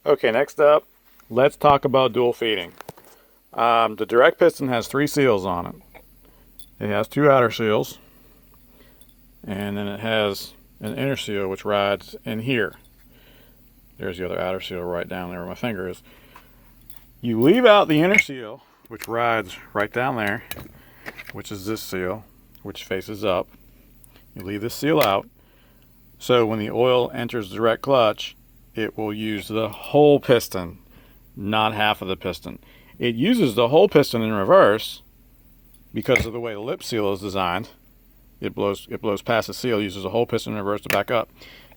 Okay, next up, let's talk about dual feeding. The direct piston has 3 seals on it. It has 2 outer seals, and then it has an inner seal which rides in here. There's the other outer seal right down there where my finger is. You leave out the inner seal, which rides right down there, which is this seal, which faces up. You leave this seal out, so when the oil enters the direct clutch, it will use the whole piston, not half of the piston. It uses the whole piston in reverse because of the way the lip seal is designed. It blows past the seal, uses the whole piston in reverse to back up,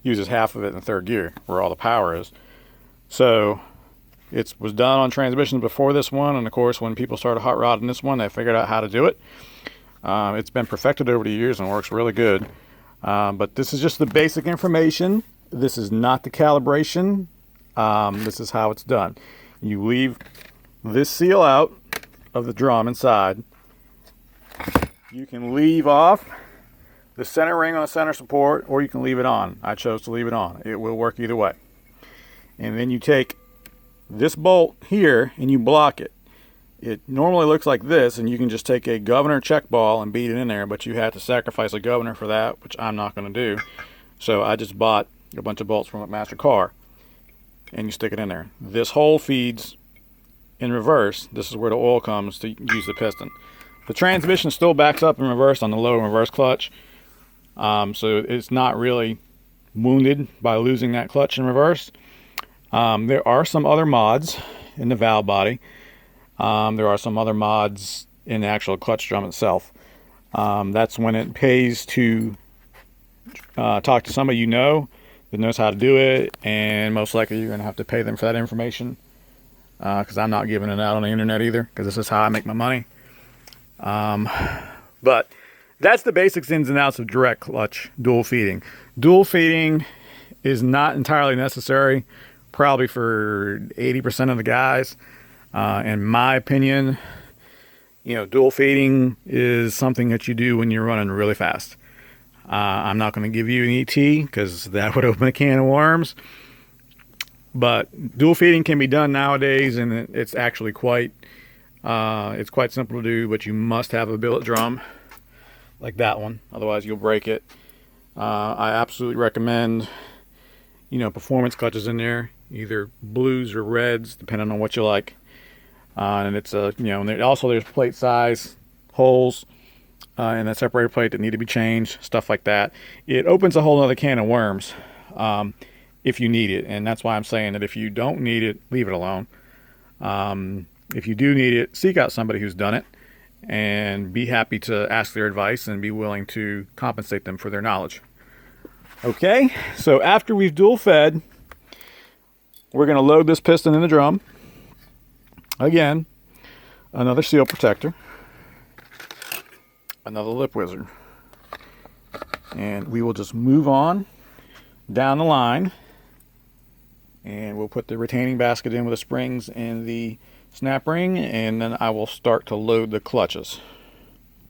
uses half of it in third gear where all the power is. So it was done on transmissions before this one, and of course when people started hot rodding this one, they figured out how to do it. It's been perfected over the years and works really good. But this is just the basic information. This is not the calibration. This is how it's done. You leave this seal out of the drum inside. You can leave off the center ring on the center support, or you can leave it on. I chose to leave it on. It will work either way. And then you take this bolt here and you block it. It normally looks like this, and you can just take a governor check ball and beat it in there, but you have to sacrifice a governor for that, which I'm not going to do. So I just bought a bunch of bolts from Master Car, and you stick it in there. This hole feeds in reverse. This is where the oil comes to use the piston. The transmission still backs up in reverse on the low and reverse clutch, so it's not really wounded by losing that clutch in reverse. There are some other mods in the valve body. There are some other mods in the actual clutch drum itself. That's when it pays to talk to somebody you know that knows how to do it, and most likely you're going to have to pay them for that information, because I'm not giving it out on the internet either, because this is how I make my money. But that's the basics, ins and outs of direct clutch dual feeding. Dual feeding is not entirely necessary, probably for 80% of the guys. In my opinion, dual feeding is something that you do when you're running really fast. I'm not going to give you an ET because that would open a can of worms. But dual feeding can be done nowadays, and it's actually quite simple to do. But you must have a billet drum like that one, otherwise you'll break it. I absolutely recommend performance clutches in there, either blues or reds, depending on what you like. And it's and also there's plate size holes in that separator plate that need to be changed, stuff like that. It opens a whole other can of worms if you need it, and that's why I'm saying that if you don't need it, leave it alone. If you do need it, seek out somebody who's done it, and be happy to ask their advice and be willing to compensate them for their knowledge. Okay, so after we've dual fed, we're going to load this piston in the drum. Again, another seal protector, another lip wizard, and we will just move on down the line, and we'll put the retaining basket in with the springs and the snap ring, and then I will start to load the clutches.